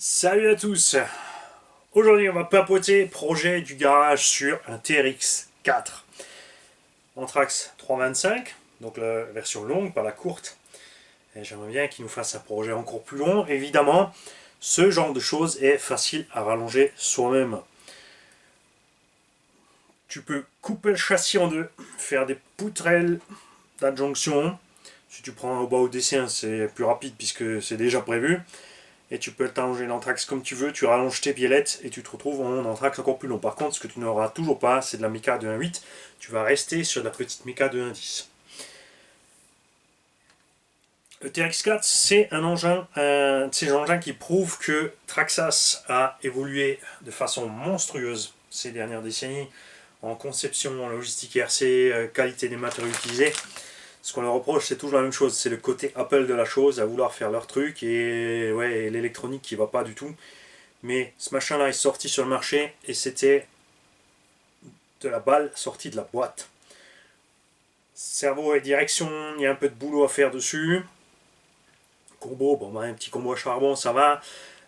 Salut à tous. Aujourd'hui on va papoter projet du garage sur un TRX 4 Anthrax 325, donc la version longue, pas la courte. Et j'aimerais bien qu'il nous fasse un projet encore plus long. Évidemment, ce genre de choses est facile à rallonger soi-même. Tu peux couper le châssis en deux, faire des poutrelles d'adjonction. Si tu prends un bas au dessin, c'est plus rapide puisque c'est déjà prévu. Et tu peux t'allonger l'anthrax comme tu veux, tu rallonges tes biellettes et tu te retrouves en anthrax encore plus long. Par contre, ce que tu n'auras toujours pas, c'est de la Mica de 1.8, tu vas rester sur la petite Mica de 1.10. Le TRX4, c'est un de ces engins qui prouve que Traxxas a évolué de façon monstrueuse ces dernières décennies en conception, en logistique RC, qualité des matériaux utilisés. Ce qu'on leur reproche, c'est toujours la même chose, c'est le côté Apple de la chose, à vouloir faire leur truc et ouais, l'électronique qui va pas du tout. Mais ce machin-là est sorti sur le marché et c'était de la balle sortie de la boîte. Cerveau et direction, il y a un peu de boulot à faire dessus. Combo, bon, bah, un petit combo à charbon, ça va.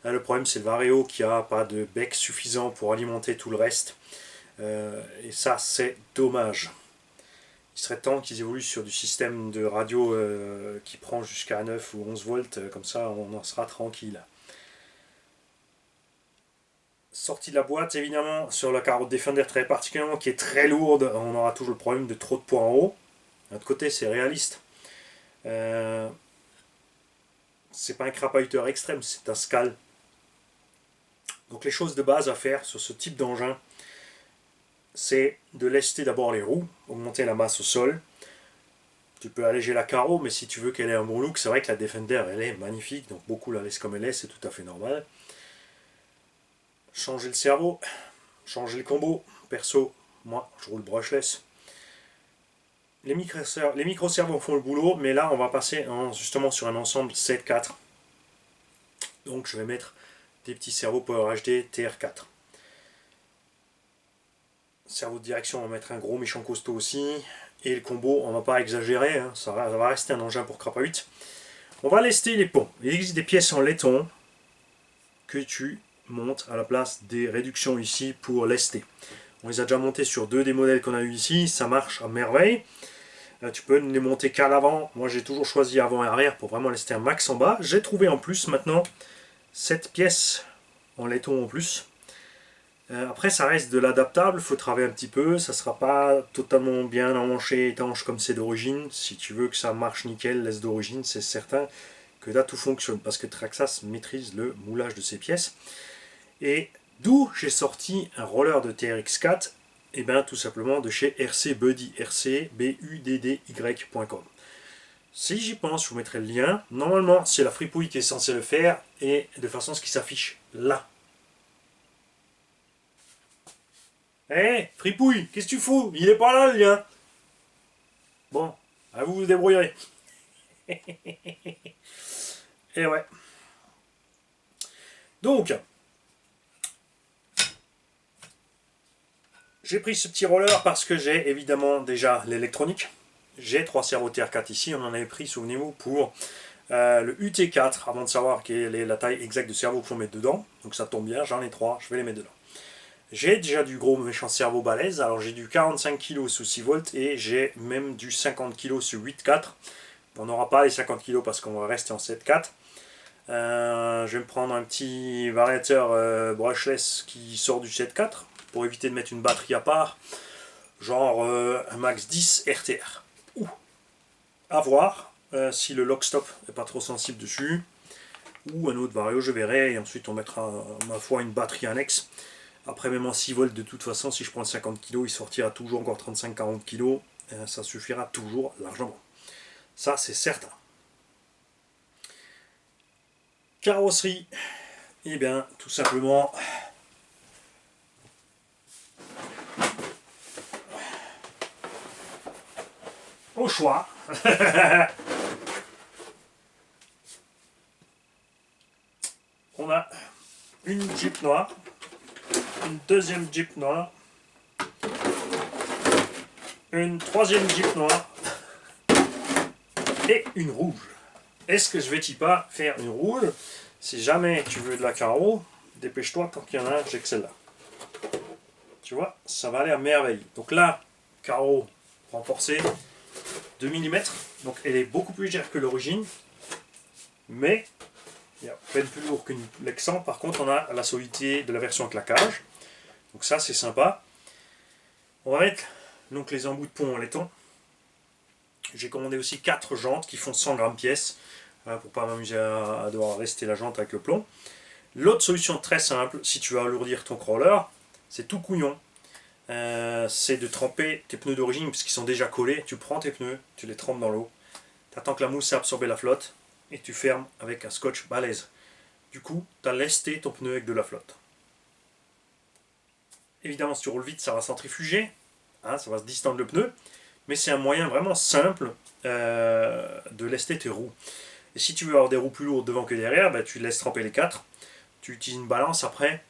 Là, le problème, c'est le Vareo qui a pas de bec suffisant pour alimenter tout le reste. Et ça, c'est dommage. Il serait temps qu'ils évoluent sur du système de radio qui prend jusqu'à 9 ou 11 volts, comme ça on en sera tranquille. Sortie de la boîte, évidemment, sur la carotte Defender très particulièrement, qui est très lourde, on aura toujours le problème de trop de poids en haut. D'un autre côté, c'est réaliste. C'est pas un crapahuteur extrême, c'est un scal. Donc les choses de base à faire sur ce type d'engin, c'est de lester d'abord les roues, augmenter la masse au sol. Tu peux alléger la carreau, mais si tu veux qu'elle ait un bon look, c'est vrai que la Defender, elle est magnifique, donc beaucoup la laissent comme elle est, c'est tout à fait normal. Changer le cerveau, changer le combo. Perso, moi, je roule brushless. Les micro-servos font le boulot, mais là, on va passer justement sur un ensemble 7-4. Donc, je vais mettre des petits cerveaux Power HD TR4. Cerveau de direction, on va mettre un gros méchant costaud aussi. Et le combo, on va pas exagérer, hein, ça va rester un engin pour Crapa 8. On va lester les ponts. Il existe des pièces en laiton que tu montes à la place des réductions ici pour lester. On les a déjà montés sur deux des modèles qu'on a eu ici, ça marche à merveille. Tu peux les monter qu'à l'avant. Moi j'ai toujours choisi avant et arrière pour vraiment lester un max en bas. J'ai trouvé en plus maintenant cette pièce en laiton en plus. Après ça reste de l'adaptable, il faut travailler un petit peu, ça ne sera pas totalement bien emmanché, étanche comme c'est d'origine. Si tu veux que ça marche nickel, laisse d'origine, c'est certain que là tout fonctionne parce que Traxxas maîtrise le moulage de ces pièces. Et d'où j'ai sorti un roller de TRX4, et bien tout simplement de chez RC Buddy, rcbuddy.com. Si j'y pense, je vous mettrai le lien. Normalement, c'est la fripouille qui est censée le faire, et de façon à ce qu'il s'affiche là. Hé, fripouille, qu'est-ce que tu fous? Il est pas là le lien. Bon, à vous vous débrouillerez. Et ouais. Donc, j'ai pris ce petit roller parce que j'ai évidemment déjà l'électronique. J'ai 3 cerveaux TR4 ici, on en avait pris, souvenez-vous, pour le UT4, avant de savoir quelle est la taille exacte de cerveau qu'il faut mettre dedans. Donc ça tombe bien, j'en ai 3, je vais les mettre dedans. J'ai déjà du gros méchant cerveau balèze, alors j'ai du 45 kg sous 6 volts et j'ai même du 50 kg sur 8.4. On n'aura pas les 50 kg parce qu'on va rester en 7.4. Je vais me prendre un petit variateur brushless qui sort du 7.4 pour éviter de mettre une batterie à part, genre un Max 10 RTR. À voir si le lock stop n'est pas trop sensible dessus, ou un autre vario, je verrai, et ensuite on mettra ma foi une batterie annexe. Après même en 6 volts de toute façon, si je prends le 50 kg, il sortira toujours encore 35-40 kg, ça suffira toujours largement. Ça c'est certain. Carrosserie, et bien tout simplement au choix. On a une Jeep noire, une deuxième Jeep noire, une troisième Jeep noire et une rouge. Est-ce que je vais-t-il pas faire une rouge? Si jamais tu veux de la carreau, dépêche-toi, tant qu'il y en a, j'ai que celle-là. Tu vois, ça va aller à merveille. Donc là, carreau renforcé, 2 mm. Donc elle est beaucoup plus légère que l'origine, mais il y a peine plus lourd qu'une Lexan. Par contre, on a la solidité de la version claquage. Donc ça, c'est sympa. On va mettre donc les embouts de pont en laiton. J'ai commandé aussi 4 jantes qui font 100 grammes pièce, pour pas m'amuser à devoir rester la jante avec le plomb. L'autre solution très simple, si tu veux alourdir ton crawler, c'est tout couillon. C'est de tremper tes pneus d'origine, puisqu'ils sont déjà collés. Tu prends tes pneus, tu les trempes dans l'eau, tu attends que la mousse ait absorbé la flotte, et tu fermes avec un scotch balèze. Du coup, tu as lesté ton pneu avec de la flotte. Évidemment, si tu roules vite, ça va centrifuger, hein, ça va se distendre le pneu, mais c'est un moyen vraiment simple de lester tes roues. Et si tu veux avoir des roues plus lourdes devant que derrière, bah, tu laisses tremper les 4. Tu utilises une balance après,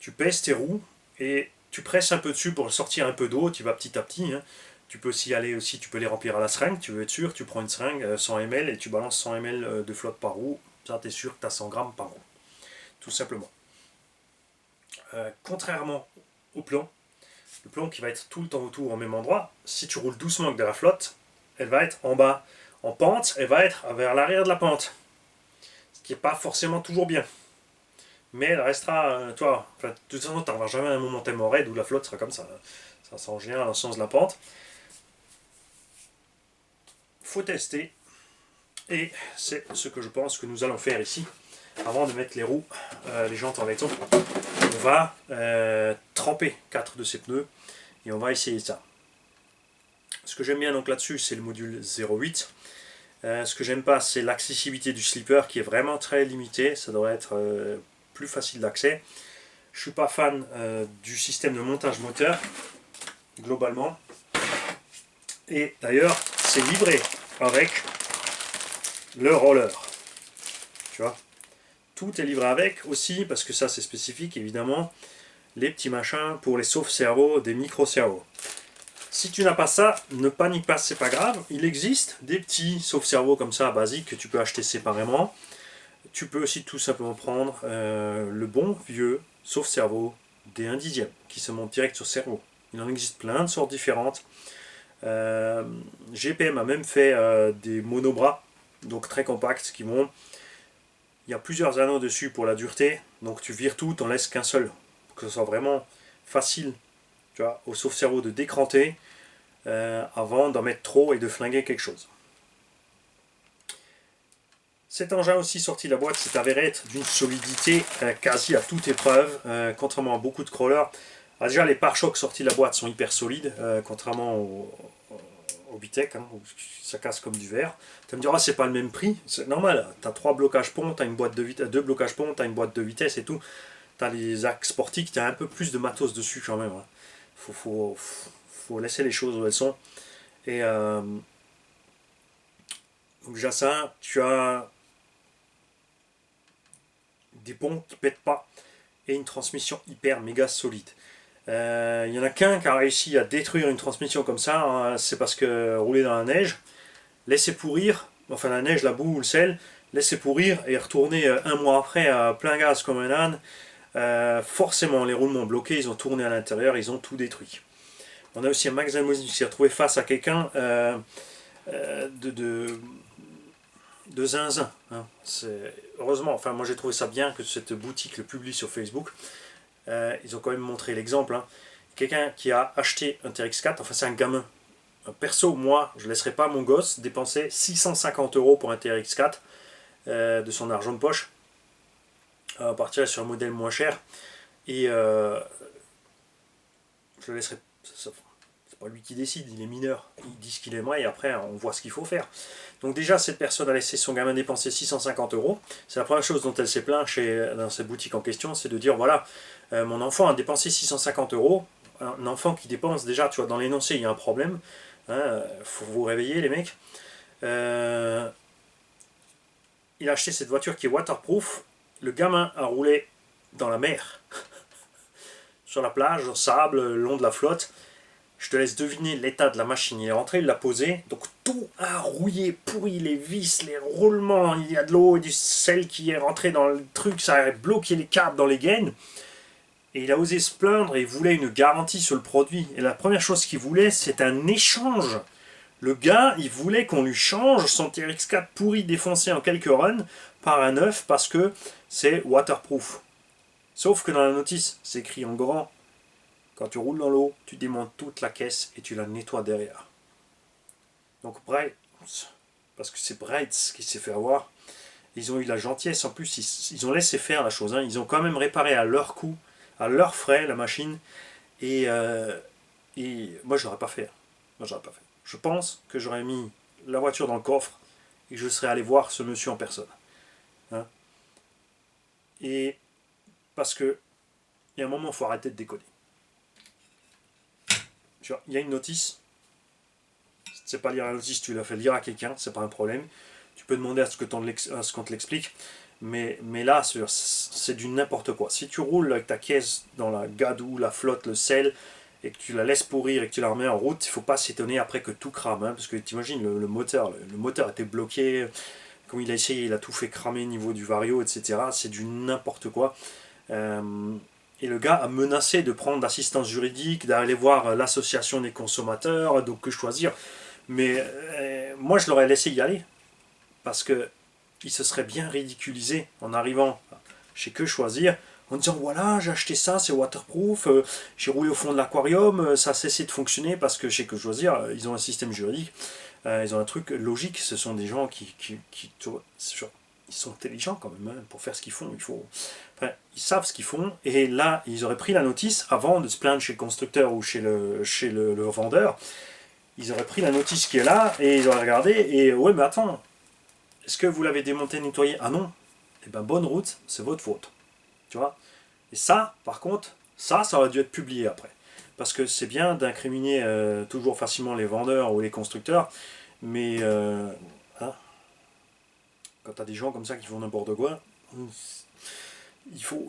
tu pèses tes roues et tu presses un peu dessus pour sortir un peu d'eau, tu vas petit à petit. Hein. Tu peux aussi aller aussi, tu peux les remplir à la seringue, tu veux être sûr, tu prends une seringue 100 ml et tu balances 100 ml de flotte par roue, ça tu es sûr que tu as 100 grammes par roue. Tout simplement. Contrairement au plomb, le plomb qui va être tout le temps autour au même endroit, si tu roules doucement avec de la flotte, elle va être en bas. En pente, elle va être vers l'arrière de la pente. Ce qui n'est pas forcément toujours bien. Mais elle restera, toi, enfin, de toute façon, tu n'auras jamais un moment tellement raide où la flotte sera comme ça. Ça sera en général dans le sens de la pente. Faut tester. Et c'est ce que je pense que nous allons faire ici. Avant de mettre les roues, les jantes en laiton, on va tremper 4 de ces pneus et on va essayer ça. Ce que j'aime bien donc là-dessus, c'est le module 0.8. Ce que j'aime pas, c'est l'accessibilité du slipper qui est vraiment très limitée. Ça devrait être plus facile d'accès. Je suis pas fan du système de montage moteur, globalement. Et d'ailleurs, c'est livré avec le roller. Tu vois, tout est livré avec aussi, parce que ça c'est spécifique évidemment, les petits machins pour les sauve-cerveaux, des micro-cerveaux. Si tu n'as pas ça, ne panique pas, c'est pas grave. Il existe des petits sauve-cerveaux comme ça, basiques, que tu peux acheter séparément. Tu peux aussi tout simplement prendre le bon vieux sauve-cerveau des 1 dixième, qui se monte direct sur cerveau. Il en existe plein de sortes différentes. GPM a même fait des monobras, donc très compacts, qui vont... Il y a plusieurs anneaux dessus pour la dureté, donc tu vires tout, t'en laisses qu'un seul, pour que ce soit vraiment facile, tu vois, au sauve-cerveau de décranter avant d'en mettre trop et de flinguer quelque chose. Cet engin aussi sorti de la boîte s'est avéré être d'une solidité quasi à toute épreuve, contrairement à beaucoup de crawlers. Ah, déjà les pare-chocs sortis de la boîte sont hyper solides, contrairement au Bitec, hein, où ça casse comme du verre. Tu me diras, c'est pas le même prix, c'est normal, tu as 3 blocages pont, tu as une boîte de vitesse, 2 blocages pont, tu as une boîte de vitesse et tout. Tu as les axes portiques, tu as un peu plus de matos dessus quand même. Hein. Faut laisser les choses où elles sont. Et donc déjà ça, tu as des ponts qui pètent pas et une transmission hyper méga solide. Il y en a qu'un qui a réussi à détruire une transmission comme ça, hein, c'est parce que rouler dans la neige, laisser pourrir, enfin la neige, la boue ou le sel, laisser pourrir et retourner un mois après à plein gaz comme un âne, forcément les roulements bloqués, ils ont tourné à l'intérieur, ils ont tout détruit. On a aussi un magasin qui s'est retrouvé face à quelqu'un de zinzin. Hein. Heureusement, enfin moi j'ai trouvé ça bien que cette boutique le publie sur Facebook. Ils ont quand même montré l'exemple. Hein. Quelqu'un qui a acheté un TRX4, enfin c'est un gamin. Perso, moi, je ne laisserai pas mon gosse dépenser 650 € pour un TRX4 de son argent de poche. À partir sur un modèle moins cher. Et je le laisserai. C'est pas lui qui décide, il est mineur. Il dit ce qu'il aimerait et après on voit ce qu'il faut faire. Donc déjà, cette personne a laissé son gamin dépenser 650 €. C'est la première chose dont elle s'est plainte dans cette boutique en question, c'est de dire voilà, mon enfant a dépensé 650 €. Un enfant qui dépense, déjà, tu vois, dans l'énoncé, il y a un problème. Hein, faut vous réveiller, les mecs. Il a acheté cette voiture qui est waterproof. Le gamin a roulé dans la mer, sur la plage, au sable, le long de la flotte. Je te laisse deviner l'état de la machine. Il est rentré, il l'a posé, donc tout a rouillé, pourri, les vis, les roulements, il y a de l'eau et du sel qui est rentré dans le truc, ça a bloqué les câbles dans les gaines. Et il a osé se plaindre et il voulait une garantie sur le produit. Et la première chose qu'il voulait, c'est un échange. Le gars, il voulait qu'on lui change son TRX4 pourri défoncé en quelques runs par un neuf parce que c'est waterproof. Sauf que dans la notice, c'est écrit en grand. Quand tu roules dans l'eau, tu démontes toute la caisse et tu la nettoies derrière. Donc Bright, parce que c'est Bright qui s'est fait avoir, ils ont eu la gentillesse, en plus ils ont laissé faire la chose, hein. Ils ont quand même réparé à leur coût, à leurs frais la machine, et moi je l'aurais pas fait. Moi j'aurais pas fait. Je pense que j'aurais mis la voiture dans le coffre et je serais allé voir ce monsieur en personne. Hein. Et parce que il y a un moment, il faut arrêter de déconner. Tu vois, il y a une notice. Si tu ne sais pas lire la notice, tu la fais lire à quelqu'un, c'est pas un problème. Tu peux demander à ce qu'on te l'explique. Mais là, c'est du n'importe quoi. Si tu roules avec ta caisse dans la gadoue, la flotte, le sel, et que tu la laisses pourrir et que tu la remets en route, il ne faut pas s'étonner après que tout crame. Hein, parce que tu imagines, le moteur était bloqué. Comme il a essayé, il a tout fait cramer au niveau du vario, etc. C'est du n'importe quoi. Et le gars a menacé de prendre l'assistance juridique, d'aller voir l'association des consommateurs, donc que choisir. Mais moi, je l'aurais laissé y aller. Parce que il se serait bien ridiculisé en arrivant chez Que Choisir, en disant voilà, j'ai acheté ça, c'est waterproof, j'ai roulé au fond de l'aquarium, ça a cessé de fonctionner parce que chez Que Choisir, ils ont un système juridique, ils ont un truc logique, ce sont des gens qui ils sont intelligents quand même, hein, pour faire ce qu'ils font, enfin, ils savent ce qu'ils font, et là, ils auraient pris la notice avant de se plaindre chez le constructeur ou chez le vendeur, ils auraient pris la notice qui est là, et ils auraient regardé, et ouais, mais attends, est-ce que vous l'avez démonté, nettoyé? Ah non. Eh bien, bonne route, c'est votre faute. Tu vois? Et ça, par contre, ça aurait dû être publié après. Parce que c'est bien d'incriminer toujours facilement les vendeurs ou les constructeurs, mais hein, quand tu as des gens comme ça qui font n'importe quoi, il faut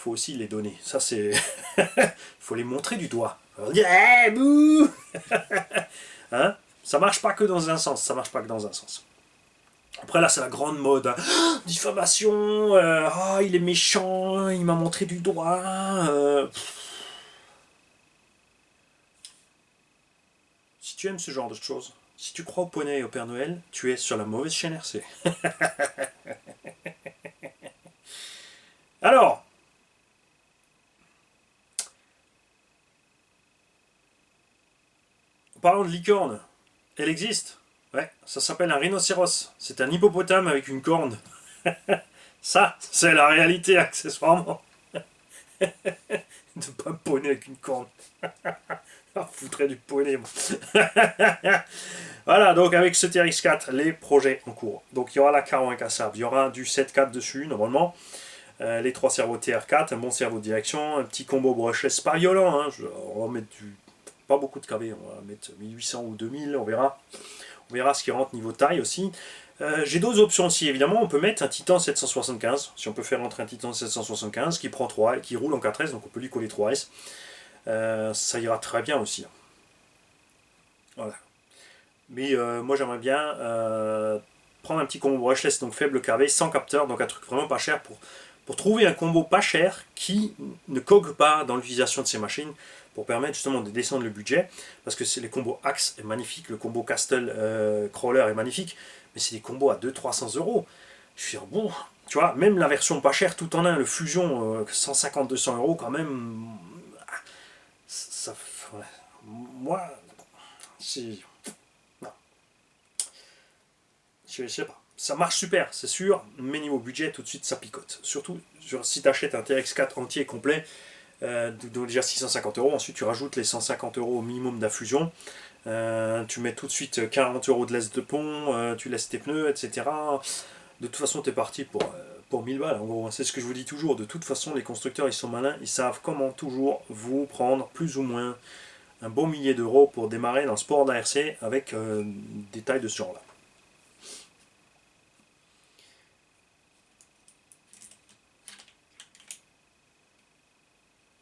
aussi les donner. Ça, c'est. Il faut les montrer du doigt. On dit, hey, bouh. Hein? Ça marche pas que dans un sens, ça marche pas que dans un sens. Après là c'est la grande mode, hein. Diffamation, il est méchant, il m'a montré du doigt. Si tu aimes ce genre de choses, si tu crois au poney et au Père Noël, tu es sur la mauvaise chaîne RC. Alors, parlons de licorne. Elle existe. Ouais, ça s'appelle un rhinocéros. C'est un hippopotame avec une corne. Ça, c'est la réalité accessoirement. De pas me poney avec une corne. Ah, foutrait du poney, moi. Voilà, donc avec ce TRX4, les projets en cours. Donc il y aura la carreau incassable, il y aura du 7.4 dessus, normalement. Les 3 cerveaux TR4, un bon cerveau de direction, un petit combo brushless pas violent. Hein. On va mettre pas beaucoup de kV, on va mettre 1800 ou 2000, on verra. On verra ce qui rentre niveau taille aussi. J'ai d'autres options aussi, évidemment. On peut mettre un Titan 775, si on peut faire rentrer un Titan 775 qui prend 3 et qui roule en 4S, donc on peut lui coller 3S. Ça ira très bien aussi. Voilà. Mais moi j'aimerais bien prendre un petit combo brushless, donc faible KV, sans capteur, donc un truc vraiment pas cher pour trouver un combo pas cher qui ne cogue pas dans l'utilisation de ces machines, pour permettre justement de descendre le budget, parce que c'est les combos Axe est magnifique, le combo Castle Crawler est magnifique, mais c'est des combos à 200-300 euros. Je suis bon, tu vois, même la version pas chère tout en un, le Fusion 150-200 euros quand même, ça, ouais. Moi, c'est... Je sais pas. Ça marche super, c'est sûr, mais niveau budget, tout de suite, ça picote. Surtout si tu achètes un TRX4 entier complet, déjà 650 euros, ensuite tu rajoutes les 150 euros au minimum d'infusion, tu mets tout de suite 40 euros de laisse de pont, tu laisses tes pneus, etc. De toute façon, tu es parti pour 1000 balles. En gros, c'est ce que je vous dis toujours. De toute façon, les constructeurs, ils sont malins, ils savent comment toujours vous prendre plus ou moins un bon millier d'euros pour démarrer dans le sport d'ARC avec des tailles de ce genre-là.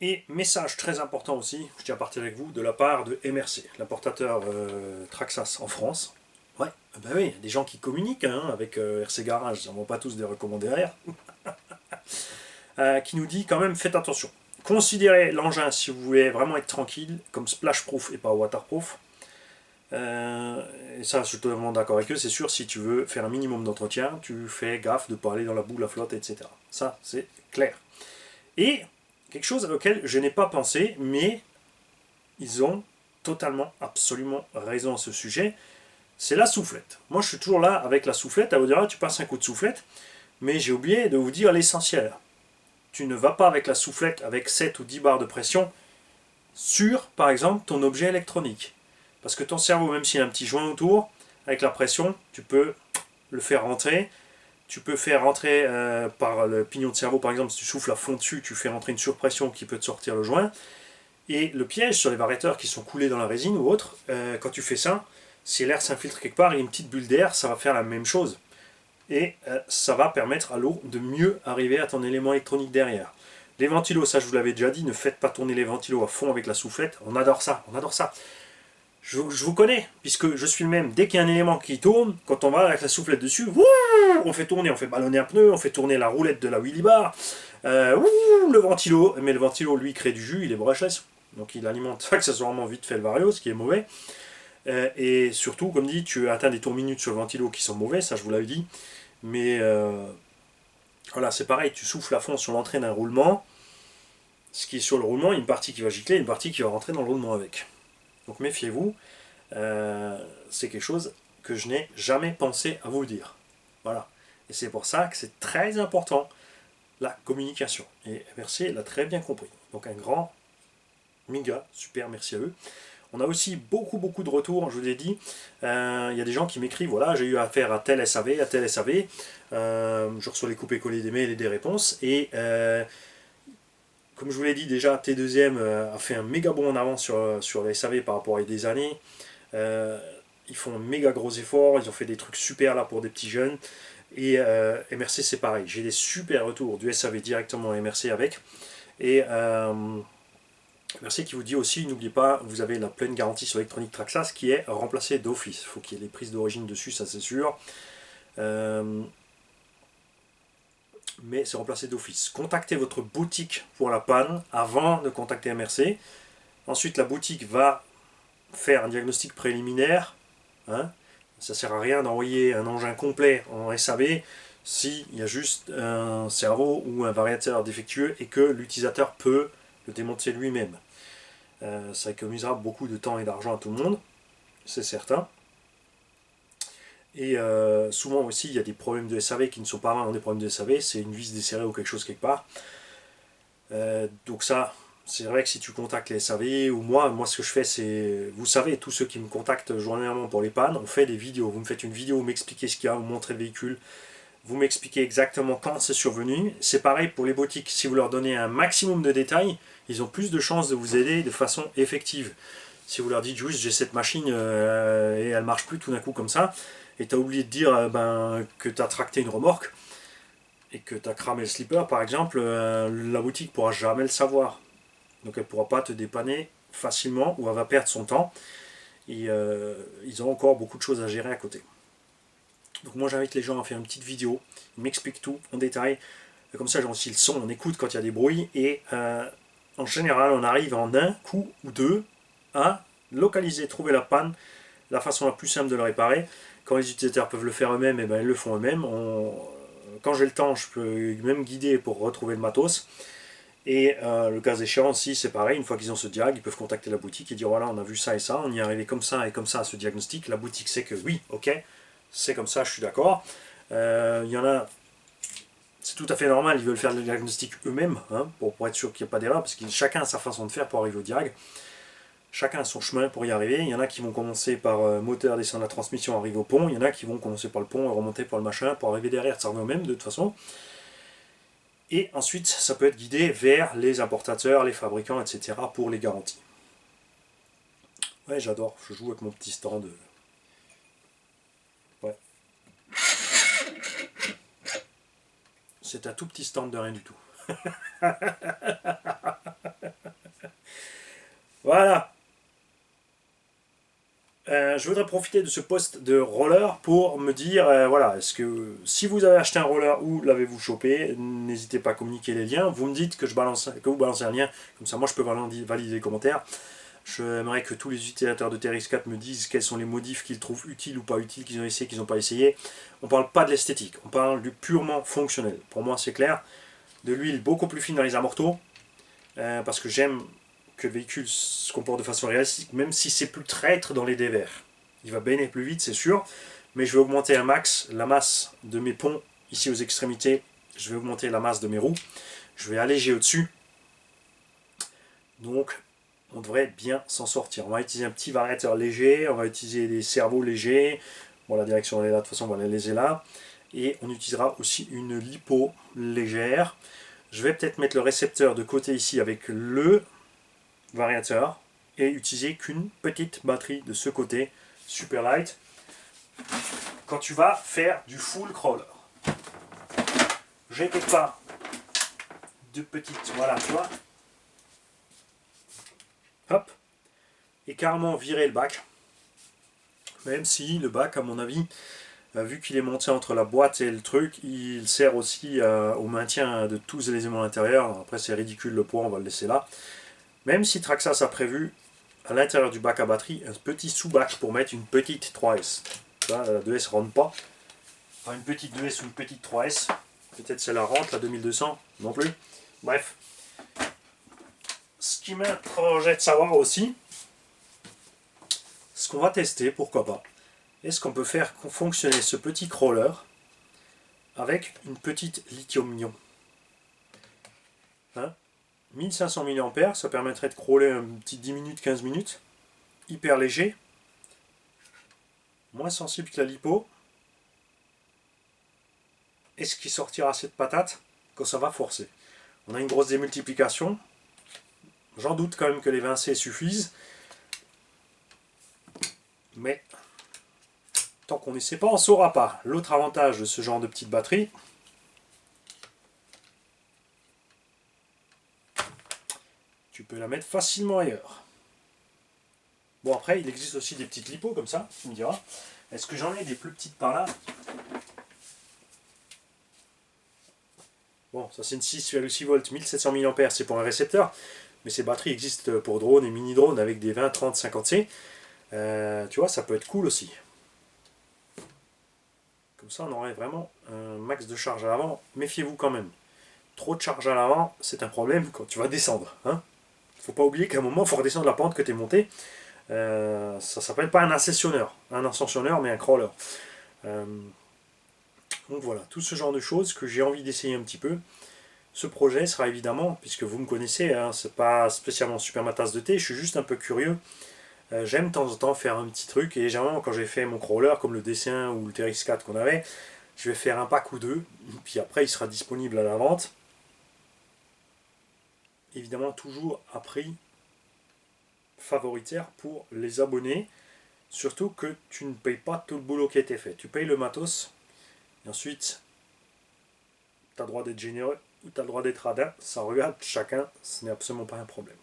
Et message très important aussi, je tiens à partager avec vous, de la part de MRC, l'importateur Traxas en France. Ouais, ben oui, il y a des gens qui communiquent hein, avec RC Garage, ils n'en vont pas tous des recommandés derrière. Qui nous dit quand même, faites attention. Considérez l'engin si vous voulez vraiment être tranquille, comme splashproof et pas waterproof. Et ça, je suis totalement d'accord avec eux, c'est sûr, si tu veux faire un minimum d'entretien, tu fais gaffe de ne pas aller dans la boue, la flotte, etc. Ça, c'est clair. Et quelque chose auquel je n'ai pas pensé, mais ils ont totalement, absolument raison à ce sujet, c'est la soufflette. Moi, je suis toujours là avec la soufflette, à vous dire, ah, tu passes un coup de soufflette, mais j'ai oublié de vous dire l'essentiel. Tu ne vas pas avec la soufflette avec 7 ou 10 barres de pression sur, par exemple, ton objet électronique. Parce que ton cerveau, même s'il y a un petit joint autour, avec la pression, tu peux le faire rentrer. Tu peux faire rentrer par le pignon de cerveau, par exemple, si tu souffles à fond dessus, tu fais rentrer une surpression qui peut te sortir le joint. Et le piège sur les variateurs qui sont coulés dans la résine ou autre, quand tu fais ça, si l'air s'infiltre quelque part, il y a une petite bulle d'air, ça va faire la même chose. Et ça va permettre à l'eau de mieux arriver à ton élément électronique derrière. Les ventilos, ça je vous l'avais déjà dit, ne faites pas tourner les ventilos à fond avec la soufflette. On adore ça, on adore ça. Je vous connais, puisque je suis le même. Dès qu'il y a un élément qui tourne, quand on va avec la soufflette dessus, wouh, on fait tourner, on fait ballonner un pneu, on fait tourner la roulette de la wheelie bar. Le ventilo, mais le ventilo lui crée du jus, il est brushless, donc il alimente accessoirement vite fait le vario, ce qui est mauvais. Et surtout, comme dit, tu atteins des tours minutes sur le ventilo qui sont mauvais, ça je vous l'avais dit. Mais voilà, c'est pareil, tu souffles à fond sur l'entrée d'un roulement. Ce qui est sur le roulement, il y a une partie qui va gicler, une partie qui va rentrer dans le roulement avec. Donc méfiez-vous, c'est quelque chose que je n'ai jamais pensé à vous dire. Voilà. Et c'est pour ça que c'est très important, la communication. Et Mercier l'a très bien compris. Donc un grand, méga, super merci à eux. On a aussi beaucoup de retours, je vous ai dit. Il y a des gens qui m'écrivent, voilà, j'ai eu affaire à tel SAV, à tel SAV. Je reçois les coupés-collés des mails et des réponses. Et comme je vous l'ai dit déjà, T2M a fait un méga bond en avant sur les SAV par rapport à des années. Ils font un méga gros effort, ils ont fait des trucs super là pour des petits jeunes. Et MRC c'est pareil, j'ai des super retours du SAV directement à MRC avec. Et MRC qui vous dit aussi, n'oubliez pas, vous avez la pleine garantie sur l'électronique Traxas qui est remplacée d'office. Il faut qu'il y ait les prises d'origine dessus, ça c'est sûr. Mais c'est remplacé d'office. Contactez votre boutique pour la panne avant de contacter MRC. Ensuite, la boutique va faire un diagnostic préliminaire. Hein. Ça ne sert à rien d'envoyer un engin complet en SAV s'il y a juste un servo ou un variateur défectueux et que l'utilisateur peut le démonter lui-même. Ça économisera beaucoup de temps et d'argent à tout le monde, c'est certain. Et souvent aussi, il y a des problèmes de SAV qui ne sont pas vraiment des problèmes de SAV, c'est une vis desserrée ou quelque chose quelque part. Donc ça, c'est vrai que si tu contactes les SAV ou moi ce que je fais c'est, vous savez, tous ceux qui me contactent journalièrement pour les pannes, on fait des vidéos. Vous me faites une vidéo, vous m'expliquez ce qu'il y a, vous montrez le véhicule, vous m'expliquez exactement quand c'est survenu. C'est pareil pour les boutiques, si vous leur donnez un maximum de détails, ils ont plus de chances de vous aider de façon effective. Si vous leur dites juste j'ai cette machine et elle marche plus tout d'un coup comme ça, et tu as oublié de dire que tu as tracté une remorque et que tu as cramé le slipper par exemple, la boutique ne pourra jamais le savoir. Donc elle ne pourra pas te dépanner facilement ou elle va perdre son temps. Et ils ont encore beaucoup de choses à gérer à côté. Donc moi j'invite les gens à faire une petite vidéo, ils m'expliquent tout en détail. Comme ça j'ai aussi le son, on écoute quand il y a des bruits. Et en général on arrive en un coup ou deux à localiser, trouver la panne, la façon la plus simple de le réparer. Quand les utilisateurs peuvent le faire eux-mêmes, et ben ils le font eux-mêmes. Quand j'ai le temps, je peux même guider pour retrouver le matos. Et le cas échéant aussi, c'est pareil, une fois qu'ils ont ce diag, ils peuvent contacter la boutique et dire voilà, on a vu ça et ça, on y est arrivé comme ça et comme ça à ce diagnostic. La boutique sait que oui, ok, c'est comme ça, je suis d'accord. Il y en a, c'est tout à fait normal, ils veulent faire le diagnostic eux-mêmes, hein, pour être sûr qu'il n'y a pas d'erreur, parce que chacun a sa façon de faire pour arriver au diag. Chacun a son chemin pour y arriver. Il y en a qui vont commencer par moteur, descendre la transmission, arriver au pont. Il y en a qui vont commencer par le pont et remonter par le machin pour arriver derrière. Ça revient au même de toute façon. Et ensuite, ça peut être guidé vers les importateurs, les fabricants, etc. pour les garanties. Ouais, j'adore. Je joue avec mon petit stand. Ouais. C'est un tout petit stand de rien du tout. Voilà. Je voudrais profiter de ce post de roller pour me dire, voilà, est-ce que si vous avez acheté un roller ou l'avez-vous chopé, n'hésitez pas à communiquer les liens. Vous me dites que vous balancez un lien, comme ça moi je peux valider les commentaires. J'aimerais que tous les utilisateurs de TRX4 me disent quels sont les modifs qu'ils trouvent utiles ou pas utiles, qu'ils ont essayé, qu'ils n'ont pas essayé. On ne parle pas de l'esthétique, on parle du purement fonctionnel. Pour moi c'est clair. De l'huile beaucoup plus fine dans les amortos, parce que j'aime que le véhicule se comporte de façon réalistique, même si c'est plus traître dans les dévers. Il va baigner plus vite, c'est sûr, mais je vais augmenter un max la masse de mes ponts ici aux extrémités, je vais augmenter la masse de mes roues, je vais alléger au-dessus, donc on devrait bien s'en sortir. On va utiliser un petit variateur léger, on va utiliser des servos légers, bon la direction elle est là, de toute façon on va la laisser là, et on utilisera aussi une lipo légère. Je vais peut-être mettre le récepteur de côté ici avec le variateur et utiliser qu'une petite batterie de ce côté, super light, quand tu vas faire du full crawler. J'ai quelque part de petites, voilà, tu vois, hop, et carrément virer le bac, même si le bac, à mon avis, vu qu'il est monté entre la boîte et le truc, il sert aussi au maintien de tous les éléments à l'intérieur. Après c'est ridicule le poids, on va le laisser là. Même si Traxxas a prévu à l'intérieur du bac à batterie un petit sous-bac pour mettre une petite 3S. Là, la 2S ne rentre pas. Enfin, une petite 2S ou une petite 3S. Peut-être celle-là rentre, la 2200, non plus. Bref. Ce qui m'intéresserait de savoir aussi, ce qu'on va tester, pourquoi pas. Est-ce qu'on peut faire fonctionner ce petit crawler avec une petite lithium-ion, hein, 1500 mAh, ça permettrait de crawler un petit 10 minutes, 15 minutes. Hyper léger. Moins sensible que la lipo. Est-ce qu'il sortira cette patate quand ça va forcer? On a une grosse démultiplication. J'en doute quand même que les 20C suffisent. Mais tant qu'on ne sait pas, on ne saura pas. L'autre avantage de ce genre de petite batterie, tu peux la mettre facilement ailleurs. Bon, après, il existe aussi des petites lipos comme ça, tu me diras. Est-ce que j'en ai des plus petites par là? Bon, ça c'est une 6,6 volts, 1700 mAh, c'est pour un récepteur. Mais ces batteries existent pour drones et mini-drones avec des 20, 30, 50C. Tu vois, ça peut être cool aussi. Comme ça, on aurait vraiment un max de charge à l'avant. Méfiez-vous quand même. Trop de charge à l'avant, c'est un problème quand tu vas descendre. Hein, faut pas oublier qu'à un moment, il faut redescendre la pente que tu es monté. Ça s'appelle pas un ascensionneur, mais un crawler. Donc voilà, tout ce genre de choses que j'ai envie d'essayer un petit peu. Ce projet sera évidemment, puisque vous me connaissez, hein, c'est pas spécialement super ma tasse de thé, je suis juste un peu curieux. J'aime de temps en temps faire un petit truc, et généralement quand j'ai fait mon crawler, comme le DC1 ou le TRX4 qu'on avait, je vais faire un pack ou deux, puis après il sera disponible à la vente. Évidemment toujours à prix favoritaire pour les abonnés, surtout que tu ne payes pas tout le boulot qui a été fait. Tu payes le matos, et ensuite tu as le droit d'être généreux ou tu as le droit d'être radin, ça regarde chacun, ce n'est absolument pas un problème.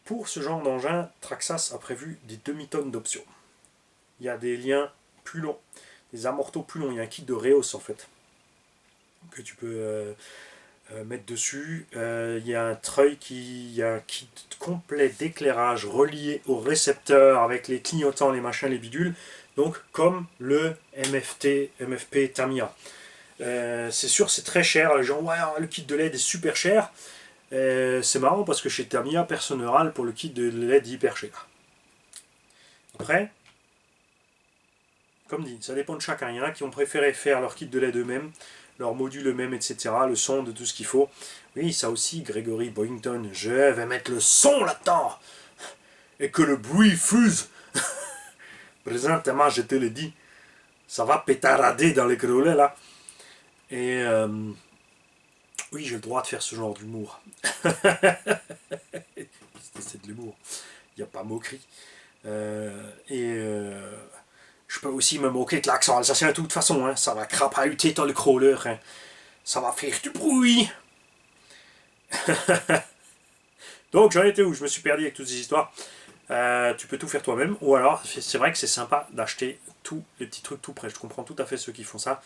Pour ce genre d'engin, Traxxas a prévu des demi-tonnes d'options. Il y a des liens plus longs, des amortos plus longs, il y a un kit de Reos en fait, que tu peux mettre dessus. Il y a un treuil il y a un kit complet d'éclairage relié au récepteur avec les clignotants, les machins, les bidules, donc comme le MFP Tamiya. C'est sûr, c'est très cher. Les gens, ouais, le kit de LED est super cher. C'est marrant parce que chez Tamiya, personne ne râle pour le kit de LED hyper cher. Après, comme dit, ça dépend de chacun. Il y en a qui ont préféré faire leur kit de LED eux-mêmes, leur module eux-mêmes, etc. Le son, de tout ce qu'il faut. Oui, ça aussi, Gregory Boyington. Je vais mettre le son là-dedans et que le bruit fuse. Présentement, je te le dis, ça va pétarader dans les grelets là. Et oui, j'ai le droit de faire ce genre d'humour. C'est de l'humour. Il n'y a pas moquerie. Je peux aussi me moquer de l'accent alsacien de toute façon. Hein. Ça va crapahuter dans le crawler. Hein. Ça va faire du bruit. Donc j'en étais où je me suis perdu avec toutes ces histoires. Tu peux tout faire toi-même, ou alors c'est vrai que c'est sympa d'acheter tous les petits trucs tout prêts. Je comprends tout à fait ceux qui font ça.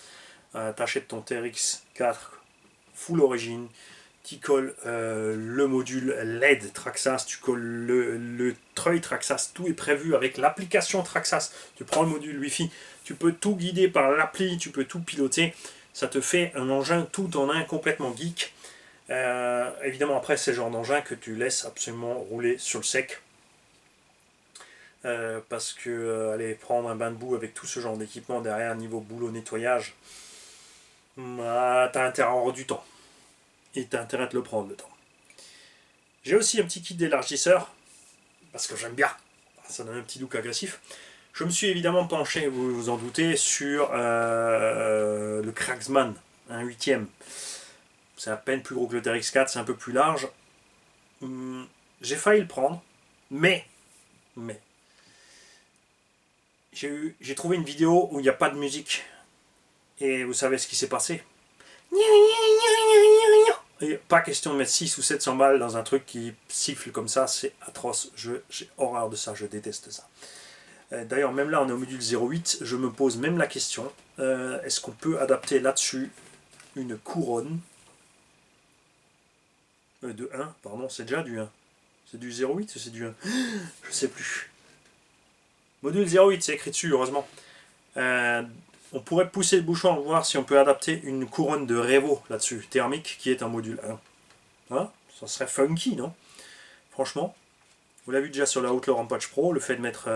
T'achètes ton TRX 4 full origine, tu colles le module LED Traxxas, tu colles le treuil Traxxas, tout est prévu avec l'application Traxxas. Tu prends le module Wi-Fi, tu peux tout guider par l'appli, tu peux tout piloter. Ça te fait un engin tout en un complètement geek. Évidemment, après, c'est le genre d'engin que tu laisses absolument rouler sur le sec. Parce que aller prendre un bain de boue avec tout ce genre d'équipement derrière, niveau boulot nettoyage, t'as intérêt à avoir du temps. Et t'as intérêt à te le prendre le temps. J'ai aussi un petit kit d'élargisseur, parce que j'aime bien. Ça donne un petit look agressif. Je me suis évidemment penché, vous vous en doutez, sur le Cragsman, un 8ème. C'est à peine plus gros que le TRX4, c'est un peu plus large. J'ai failli le prendre, mais j'ai trouvé une vidéo où il n'y a pas de musique. Et vous savez ce qui s'est passé? Et pas question de mettre 6 ou 700 balles dans un truc qui siffle comme ça, c'est atroce. J'ai horreur de ça, je déteste ça. D'ailleurs, même là, on est au module 08, je me pose même la question, est-ce qu'on peut adapter là-dessus une couronne de 1, pardon, c'est déjà du 1. C'est du 08 ou c'est du 1? Je sais plus. Module 08, c'est écrit dessus, heureusement. On pourrait pousser le bouchon, voir si on peut adapter une couronne de Revo là-dessus, thermique, qui est un module 1. Hein, ça serait funky, non? Franchement. Vous l'avez vu déjà sur la Outlaw Rampage Pro, le fait de mettre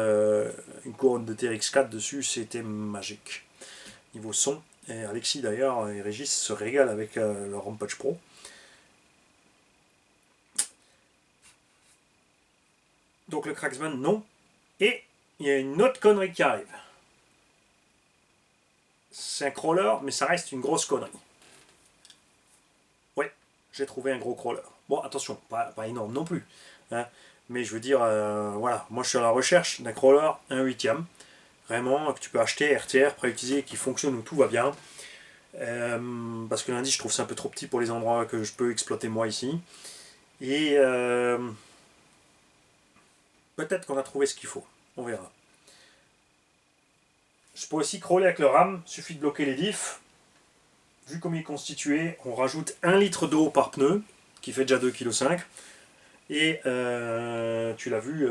une couronne de TRX4 dessus, c'était magique. Niveau son, et Alexis d'ailleurs et Régis se régalent avec le Rampage Pro. Donc le Cragsman, non. Et il y a une autre connerie qui arrive. C'est un crawler, mais ça reste une grosse connerie. Ouais, j'ai trouvé un gros crawler. Bon, attention, pas énorme non plus. Hein. Mais je veux dire, voilà, moi je suis à la recherche d'un crawler, un 8ème. Vraiment, que tu peux acheter, RTR, préutilisé, qui fonctionne où tout va bien. Parce que lundi, je trouve ça un peu trop petit pour les endroits que je peux exploiter moi ici. Et peut-être qu'on a trouvé ce qu'il faut. On verra. Je peux aussi crawler avec le RAM. Suffit de bloquer les diffs. Vu comme il est constitué, on rajoute 1 litre d'eau par pneu, qui fait déjà 2,5 kg. Et tu l'as vu,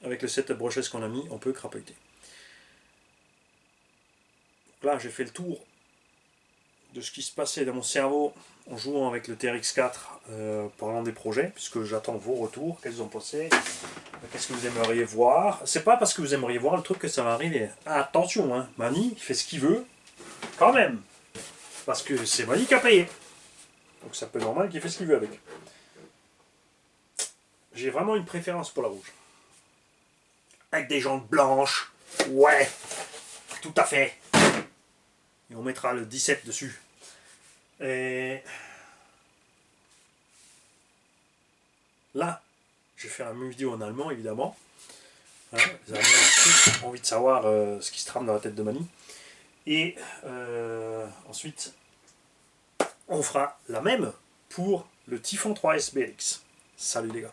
avec le setup brushless qu'on a mis, on peut crapahuter. Là, j'ai fait le tour de ce qui se passait dans mon cerveau en jouant avec le TRX4 pendant des projets, puisque j'attends vos retours, qu'est-ce que vous en pensez, qu'est-ce que vous aimeriez voir. C'est pas parce que vous aimeriez voir le truc que ça va arriver. Attention, hein, Mani, il fait ce qu'il veut, quand même, parce que c'est Mani qui a payé. Donc c'est un peu normal qu'il fait ce qu'il veut avec. J'ai vraiment une préférence pour la rouge. Avec des jantes blanches, ouais, tout à fait. Et on mettra le 17 dessus. Et là, je vais faire une vidéo en allemand, évidemment. Hein, les Allemands ont envie de savoir ce qui se trame dans la tête de Mani. Et ensuite, on fera la même pour le Typhon 3S BLX. Salut les gars.